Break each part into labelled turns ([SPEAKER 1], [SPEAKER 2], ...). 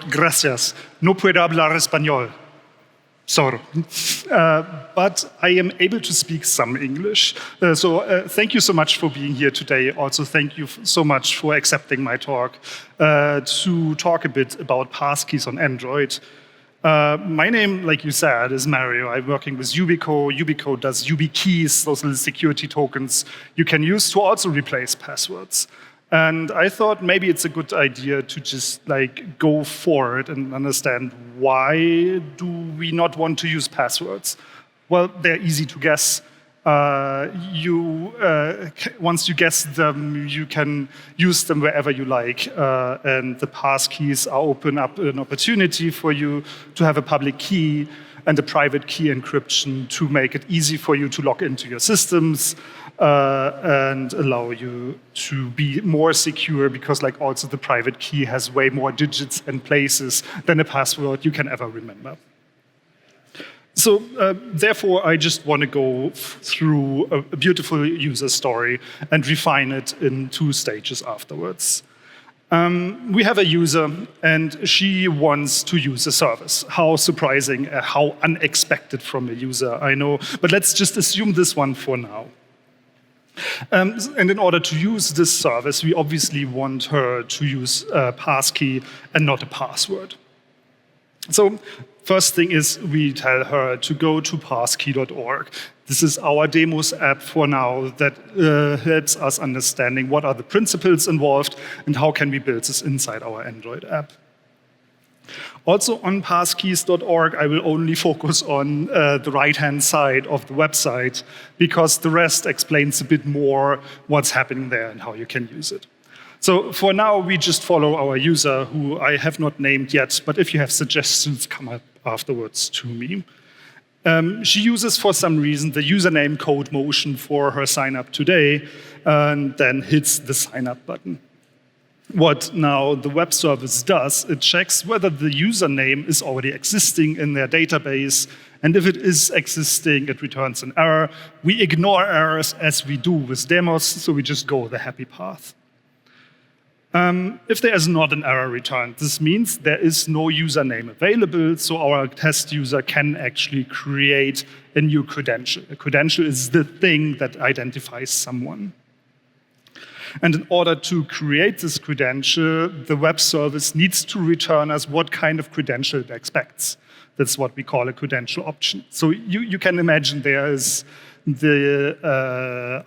[SPEAKER 1] gracias. No puedo hablar español. Sorry. But I am able to speak some English. So thank you so much for being here today. Also, thank you so much for accepting my talk to talk a bit about passkeys on Android. My name, like you said, is Mario. I'm working with Yubico. Yubico does YubiKeys, those little security tokens you can use to also replace passwords. And I thought maybe it's a good idea to just go for it and understand why do we not want to use passwords? Well, they're easy to guess. Once you guess them, you can use them wherever you like. And the passkeys open up an opportunity for you to have a public key and a private key encryption to make it easy for you to log into your systems and allow you to be more secure, because also the private key has way more digits and places than a password you can ever remember. So therefore, I just want to go through a beautiful user story and refine it in 2 stages afterwards. We have a user, and she wants to use a service. How surprising, how unexpected from a user, I know. But let's just assume this one for now. And in order to use this service, we obviously want her to use a passkey and not a password. So first thing is we tell her to go to passkey.org. This is our demos app for now that helps us understanding what are the principles involved and how can we build this inside our Android app. Also on passkeys.org, I will only focus on the right-hand side of the website, because the rest explains a bit more what's happening there and how you can use it. So for now, we just follow our user, who I have not named yet, but if you have suggestions, come up afterwards to me. She uses, for some reason, the username Codemotion for her sign-up today, and then hits the sign-up button. What now the web service does, it checks whether the username is already existing in their database, and if it is existing, it returns an error. We ignore errors as we do with demos, so we just go the happy path. If there is not an error returned, this means there is no username available, so our test user can actually create a new credential. A credential is the thing that identifies someone. And in order to create this credential, the web service needs to return us what kind of credential it expects. That's what we call a credential option. So you can imagine there is the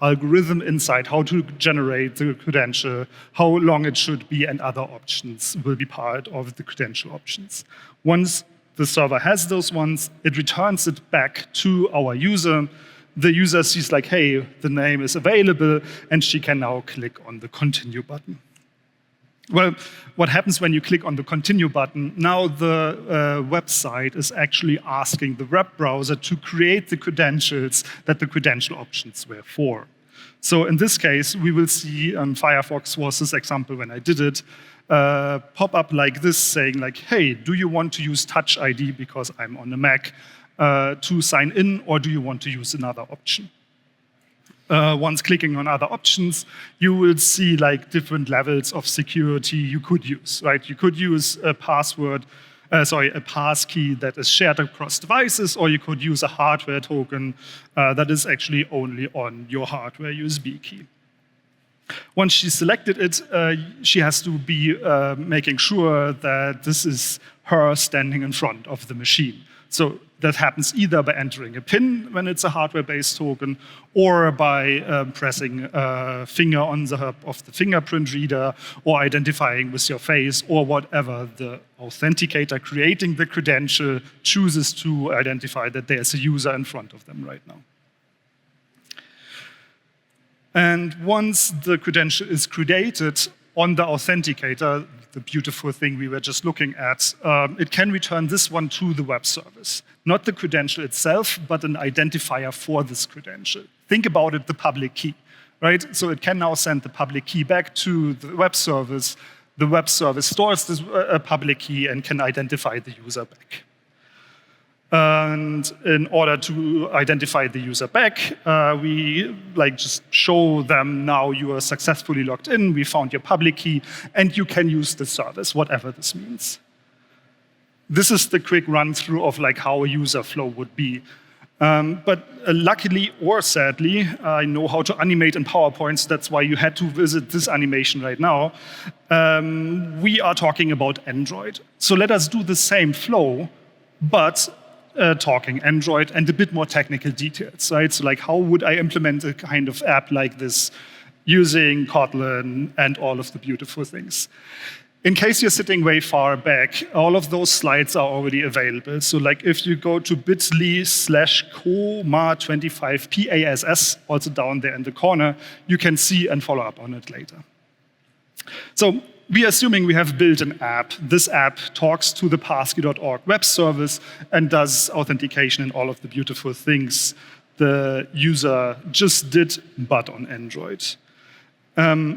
[SPEAKER 1] algorithm inside how to generate the credential, how long it should be, and other options will be part of the credential options. Once the server has those ones, it returns it back to our user. The user sees hey, the name is available, and she can now click on the continue button. Well, what happens when you click on the continue button? Now the website is actually asking the web browser to create the credentials that the credential options were for. So in this case, we will see, Firefox was this example when I did it, pop up like this saying hey, do you want to use Touch ID because I'm on a Mac to sign in, or do you want to use another option? Once clicking on other options, you will see different levels of security you could use, right? You could use a passkey that is shared across devices, or you could use a hardware token that is actually only on your hardware USB key. Once she selected it, she has to be making sure that this is her standing in front of the machine. So that happens either by entering a PIN when it's a hardware-based token, or by pressing a finger on the hub of the fingerprint reader, or identifying with your face, or whatever the authenticator creating the credential chooses to identify that there's a user in front of them right now. And once the credential is created on the authenticator, the beautiful thing we were just looking at, it can return this one to the web service. Not the credential itself, but an identifier for this credential. Think about it, the public key, right? So it can now send the public key back to the web service. The web service stores this public key and can identify the user back. And in order to identify the user back, we just show them now you are successfully logged in, we found your public key, and you can use the service, whatever this means. This is the quick run through of like how a user flow would be. But luckily or sadly, I know how to animate in PowerPoint, so that's why you had to visit this animation right now. We are talking about Android. So let us do the same flow, but talking Android and a bit more technical details, right? So like how would I implement a kind of app like this using Kotlin and all of the beautiful things? In case you're sitting way far back, all of those slides are already available. So like if you go to bit.ly/coma25 PASS, also down there in the corner, you can see and follow up on it later. So we are assuming we have built an app. This app talks to the Passkeys.org web service and does authentication and all of the beautiful things the user just did, but on Android.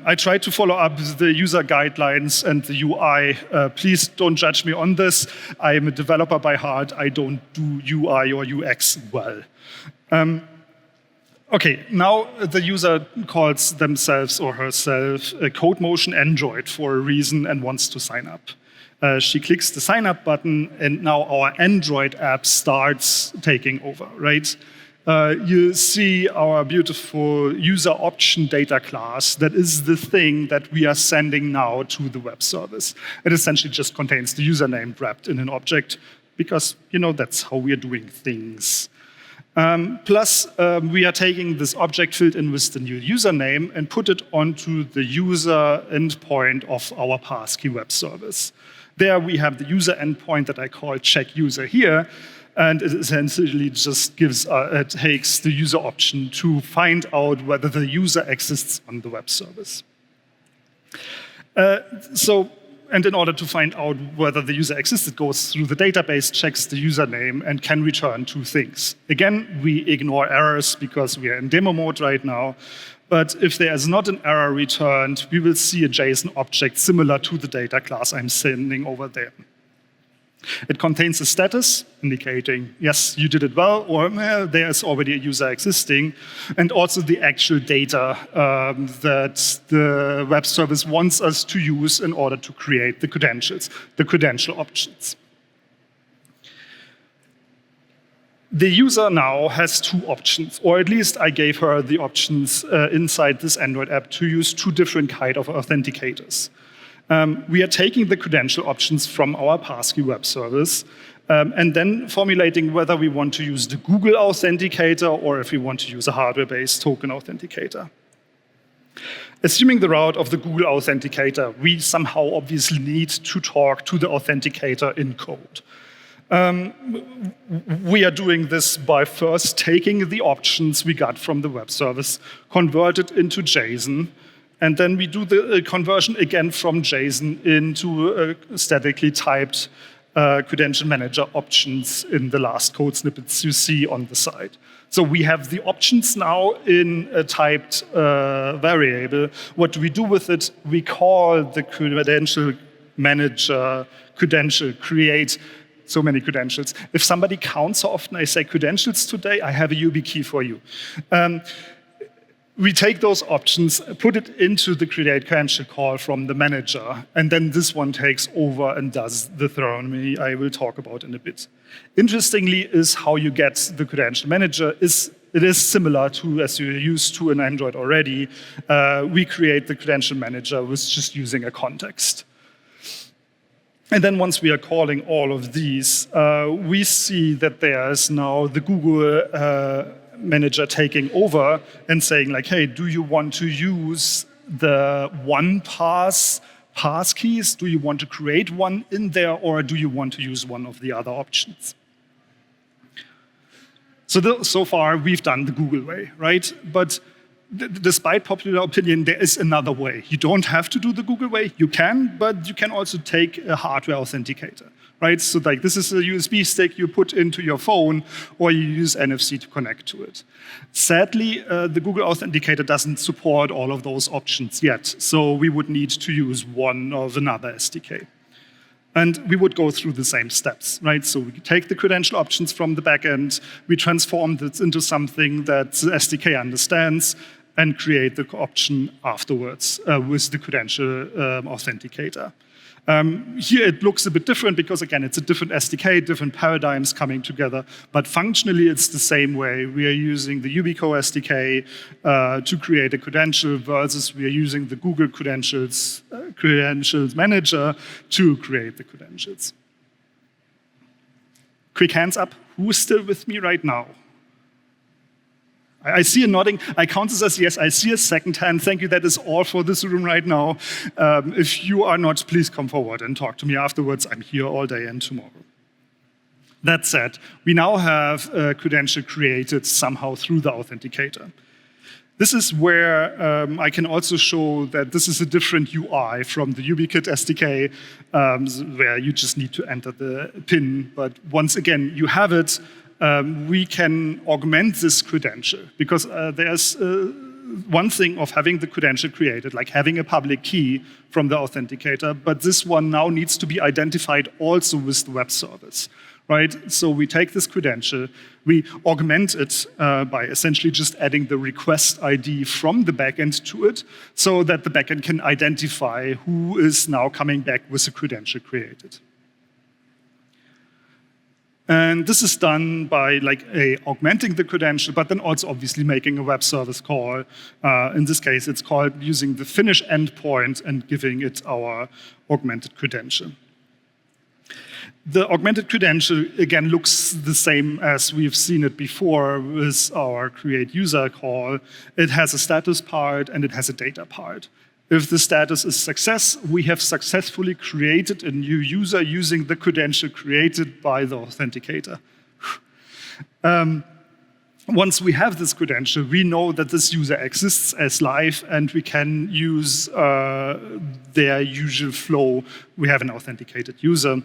[SPEAKER 1] I tried to follow up the user guidelines and the UI. Please don't judge me on this. I am a developer by heart. I don't do UI or UX well. Okay, now the user calls themselves or herself a Codemotion Android for a reason and wants to sign up. She clicks the sign up button, and now our Android app starts taking over, right? You see our beautiful user option data class. That is the thing that we are sending now to the web service. It essentially just contains the username wrapped in an object because, that's how we are doing things. Plus, we are taking this object filled in with the new username and put it onto the user endpoint of our Passkey web service. There we have the user endpoint that I call check user here. And it essentially just takes the user option to find out whether the user exists on the web service. And in order to find out whether the user exists, it goes through the database, checks the username, and can return two things. Again, we ignore errors because we are in demo mode right now. But if there is not an error returned, we will see a JSON object similar to the data class I'm sending over there. It contains a status indicating, yes, you did it well, or there is already a user existing, and also the actual data that the web service wants us to use in order to create the credentials, the credential options. The user now has two options, or at least I gave her the options inside this Android app to use two different kinds of authenticators. We are taking the credential options from our Passkey web service and then formulating whether we want to use the Google authenticator or if we want to use a hardware-based token authenticator. Assuming the route of the Google authenticator, we somehow obviously need to talk to the authenticator in code. We are doing this by first taking the options we got from the web service, convert it into JSON, and then we do the conversion again from JSON into statically typed credential manager options in the last code snippets you see on the side. So we have the options now in a typed variable. What do we do with it? We call the credential manager credential create. So many credentials. If somebody counts how often I say credentials today, I have a YubiKey for you. We take those options, put it into the create credential call from the manager, and then this one takes over and does the thermonomy I will talk about in a bit. Interestingly is how you get the credential manager. It is similar to as you're used to in Android already. We create the credential manager with just using a context. And then once we are calling all of these, we see that there is now the Google manager taking over and saying like, hey, do you want to use the one passkeys? Do you want to create one in there, or do you want to use one of the other options? So far, we've done the Google way, right? But despite popular opinion, there is another way. You don't have to do the Google way. You can, but you can also take a hardware authenticator, right? So like this is a USB stick you put into your phone, or you use NFC to connect to it. Sadly, the Google Authenticator doesn't support all of those options yet, so we would need to use one of another SDK. And we would go through the same steps, right? So we take the credential options from the backend, we transform this into something that the SDK understands, and create the option afterwards with the credential authenticator. Here it looks a bit different because, again, it's a different SDK, different paradigms coming together. But functionally, it's the same way. We are using the Yubico SDK to create a credential versus we are using the Google Credentials Manager to create the credentials. Quick hands up. Who is still with me right now? I see a nodding. I count this as yes. I see a second hand. Thank you. That is all for this room right now. If you are not, please come forward and talk to me afterwards. I'm here all day and tomorrow. That said, we now have a credential created somehow through the authenticator. This is where I can also show that this is a different UI from the YubiKit SDK, where you just need to enter the PIN. But once again, you have it. We can augment this credential because there's one thing of having the credential created, like having a public key from the authenticator, but this one now needs to be identified also with the web service, right? So we take this credential, we augment it by essentially just adding the request ID from the backend to it so that the backend can identify who is now coming back with the credential created. And this is done by augmenting the credential, but then also obviously making a web service call. In this case, it's called using the finish endpoint and giving it our augmented credential. The augmented credential, again, looks the same as we've seen it before with our create user call. It has a status part and it has a data part. If the status is success, we have successfully created a new user using the credential created by the authenticator. Once we have this credential, we know that this user exists as live and we can use their usual flow. We have an authenticated user.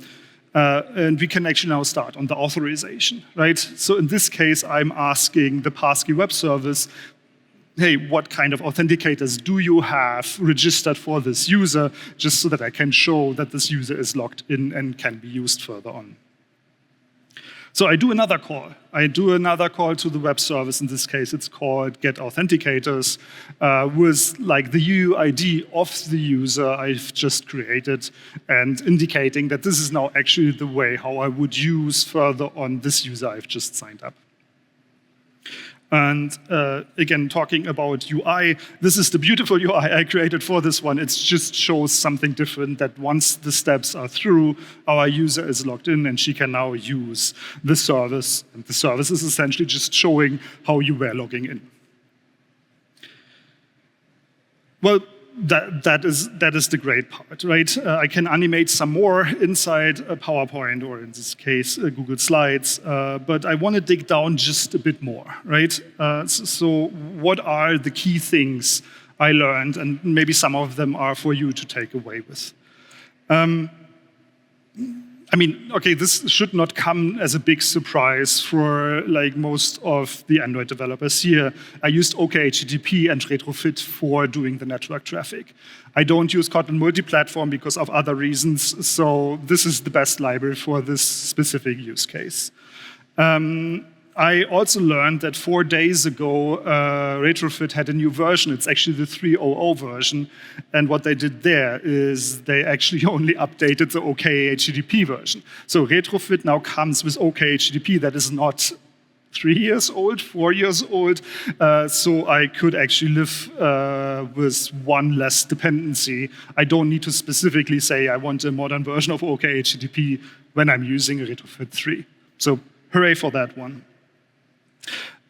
[SPEAKER 1] And we can actually now start on the authorization, right? So in this case, I'm asking the Passkeys web service, hey, what kind of authenticators do you have registered for this user, just so that I can show that this user is logged in and can be used further on. So I do another call. I do another call to the web service. In this case, it's called get authenticators with the UUID of the user I've just created and indicating that this is now actually the way how I would use further on this user I've just signed up. And again, talking about UI, this is the beautiful UI I created for this one. It just shows something different, that once the steps are through, our user is logged in and she can now use the service. And the service is essentially just showing how you were logging in. Well, that is the great part, right? I can animate some more inside a PowerPoint, or in this case, Google Slides, but I want to dig down just a bit more, right? So what are the key things I learned, and maybe some of them are for you to take away with? I mean, okay, this should not come as a big surprise for most of the Android developers here. I used OKHTTP and Retrofit for doing the network traffic. I don't use Kotlin multi-platform because of other reasons, so this is the best library for this specific use case. I also learned that 4 days ago, Retrofit had a new version. It's actually the 3.0.0 version. And what they did there is they actually only updated the OKHTTP version. So Retrofit now comes with OKHTTP that is not 3 years old, 4 years old. So I could actually live with one less dependency. I don't need to specifically say I want a modern version of OKHTTP when I'm using Retrofit 3. So hooray for that one.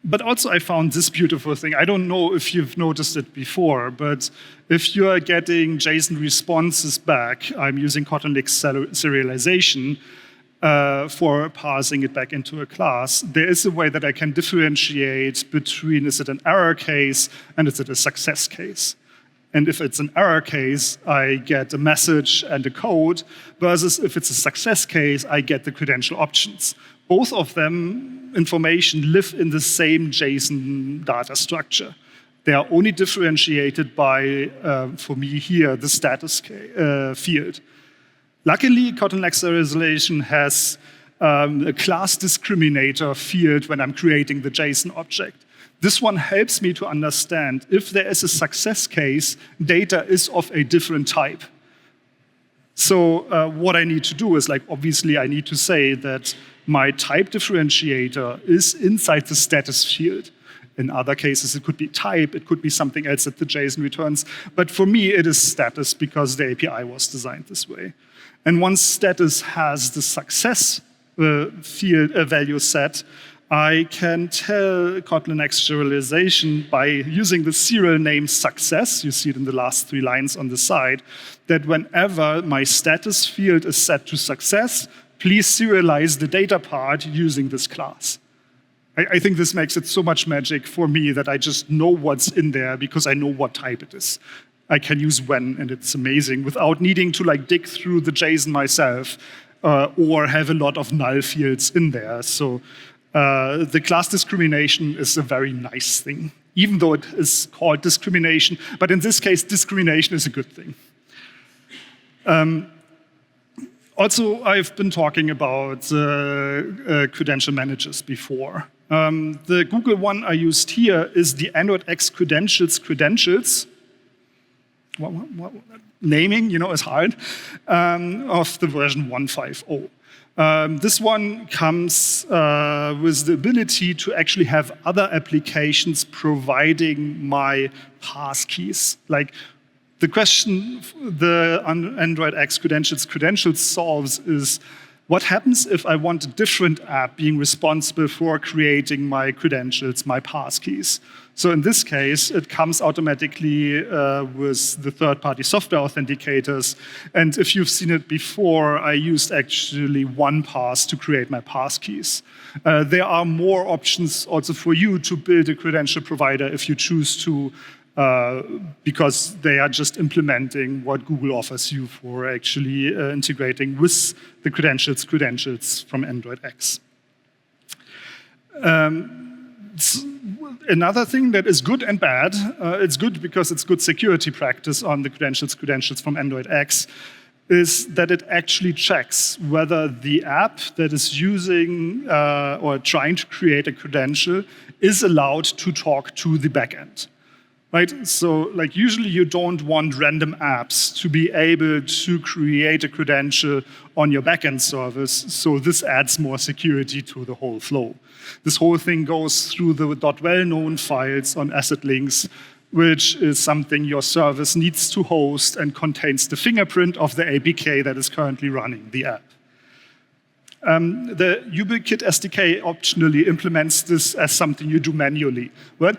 [SPEAKER 1] But also I found this beautiful thing. I don't know if you've noticed it before, but if you're getting JSON responses back, I'm using Kotlin serialization for parsing it back into a class. There is a way that I can differentiate between is it an error case and is it a success case. And if it's an error case, I get a message and a code, versus if it's a success case, I get the credential options. Both of them, information, live in the same JSON data structure. They are only differentiated by, for me here, the status field. Luckily, Kotlin serialization has a class discriminator field when I'm creating the JSON object. This one helps me to understand if there is a success case, data is of a different type. So what I need to do is, like, obviously I need to say that my type differentiator is inside the status field. In other cases, it could be type, it could be something else that the JSON returns. But for me, it is status because the API was designed this way. And once status has the success field value set, I can tell Kotlin serialization by using the serial name success, you see it in the last 3 lines on the side, that whenever my status field is set to success, please serialize the data part using this class. I think this makes it so much magic for me that I just know what's in there because I know what type it is. I can use when, and it's amazing, without needing to like dig through the JSON myself or have a lot of null fields in there. So the class discrimination is a very nice thing, even though it is called discrimination. But in this case, discrimination is a good thing. Also, I've been talking about credential managers before. The Google one I used here is the Android X credentials. What, naming, is hard, of the version 1.5.0. This one comes with the ability to actually have other applications providing my passkeys. Like the question the Android X credentials solves is, what happens if I want a different app being responsible for creating my credentials, my passkeys? So in this case, it comes automatically with the third-party software authenticators. And if you've seen it before, I used actually 1Pass to create my passkeys. There are more options also for you to build a credential provider if you choose to, because they are just implementing what Google offers you for actually integrating with the credentials from Android X. Another thing that is good and bad, it's good because it's good security practice on the credentials from Android X, is that it actually checks whether the app that is using or trying to create a credential is allowed to talk to the backend. Right? So like usually you don't want random apps to be able to create a credential on your backend service, so this adds more security to the whole flow. This whole thing goes through the .well-known files on asset links, which is something your service needs to host and contains the fingerprint of the APK that is currently running the app. The UbiKit SDK optionally implements this as something you do manually. Right?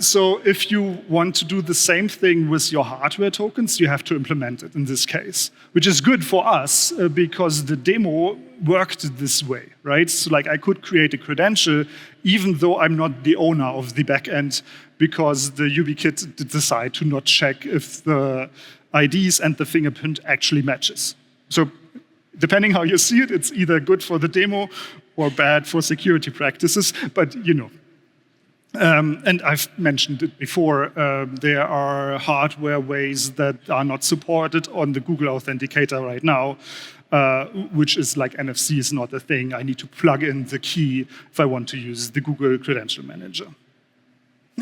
[SPEAKER 1] So if you want to do the same thing with your hardware tokens, you have to implement it in this case, which is good for us because the demo worked this way, right? So like I could create a credential even though I'm not the owner of the backend because the UbiKit did decide to not check if the IDs and the fingerprint actually matches. So depending how you see it, it's either good for the demo or bad for security practices, but and I've mentioned it before, there are hardware ways that are not supported on the Google Authenticator right now, which is like NFC is not a thing. I need to plug in the key if I want to use the Google Credential Manager.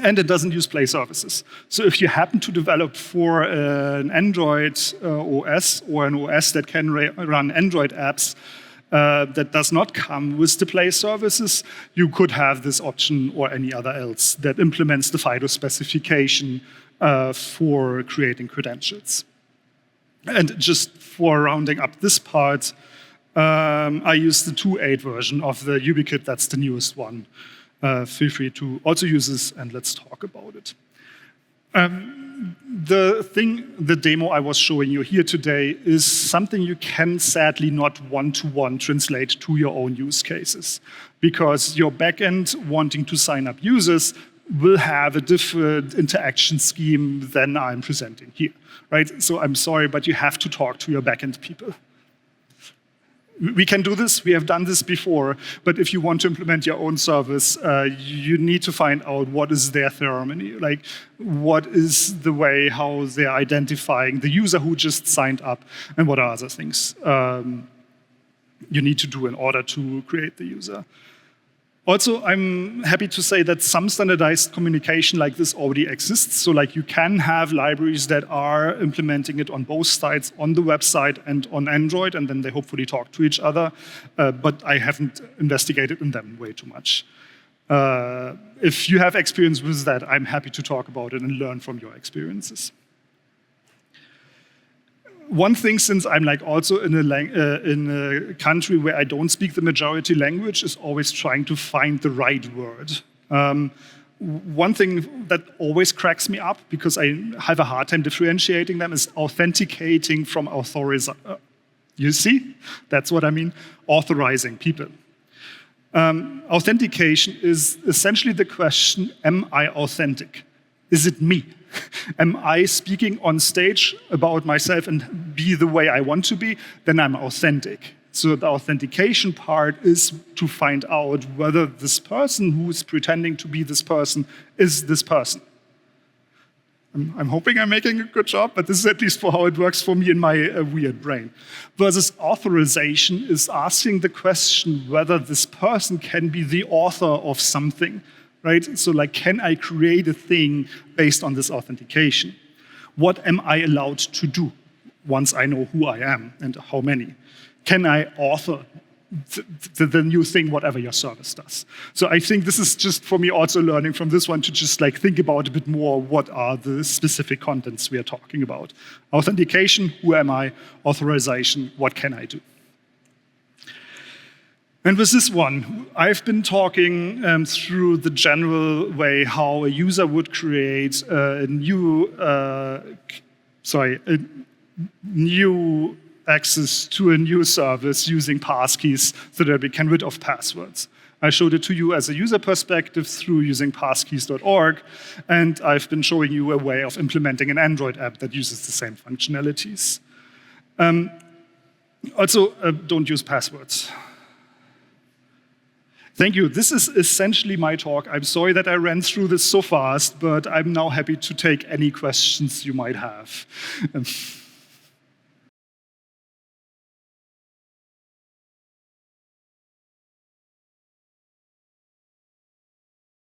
[SPEAKER 1] And it doesn't use Play services. So if you happen to develop for an Android OS or an OS that can run Android apps that does not come with the Play services, you could have this option or any other else that implements the FIDO specification for creating credentials. And just for rounding up this part, I use the 2.8 version of the UbiKit. That's the newest one. Feel free to also use this, and let's talk about it. The demo I was showing you here today is something you can sadly not one-to-one translate to your own use cases, because your backend wanting to sign up users will have a different interaction scheme than I'm presenting here, right? So I'm sorry, but you have to talk to your backend people. We can do this, we have done this before, but if you want to implement your own service, you need to find out what is their ceremony, like what is the way how they're identifying the user who just signed up, and what are other things you need to do in order to create the user. Also, I'm happy to say that some standardized communication like this already exists. So like you can have libraries that are implementing it on both sides, on the website and on Android, and then they hopefully talk to each other. But I haven't investigated in them way too much. If you have experience with that, I'm happy to talk about it and learn from your experiences. One thing, since I'm like also in a country where I don't speak the majority language, is always trying to find the right word. One thing that always cracks me up, because I have a hard time differentiating them, is authenticating from authorizing. You see? That's what I mean. Authorizing people. Authentication is essentially the question, am I authentic? Is it me? Am I speaking on stage about myself and be the way I want to be? Then I'm authentic. So the authentication part is to find out whether this person who's pretending to be this person is this person. I'm hoping I'm making a good job, but this is at least for how it works for me in my weird brain. Versus authorization is asking the question whether this person can be the author of something. Right? So like, can I create a thing based on this authentication? What am I allowed to do once I know who I am and how many? Can I author the new thing, whatever your service does? So I think this is just for me also learning from this one to just like think about a bit more what are the specific contents we are talking about. Authentication, who am I? Authorization, what can I do? And with this one, I've been talking through the general way how a user would create a new access to a new service using passkeys so that we can rid of passwords. I showed it to you as a user perspective through using passkeys.org, and I've been showing you a way of implementing an Android app that uses the same functionalities. Also, don't use passwords. Thank you. This is essentially my talk. I'm sorry that I ran through this so fast, but I'm now happy to take any questions you might have.